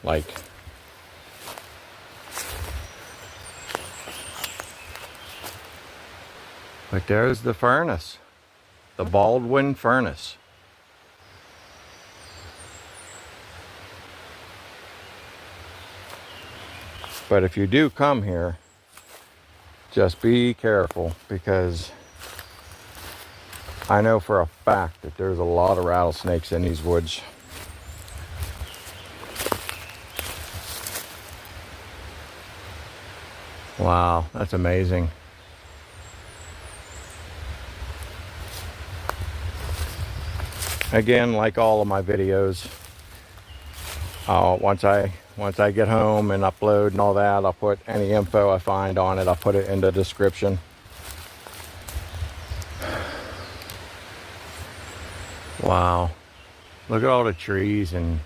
Like there's the furnace, the Baldwin Furnace. But if you do come here, just be careful, because I know for a fact that there's a lot of rattlesnakes in these woods. Wow, that's amazing. Again, like all of my videos, once I get home and upload and all that, I'll put any info I find on it, I'll put it in the description. Wow, look at all the trees and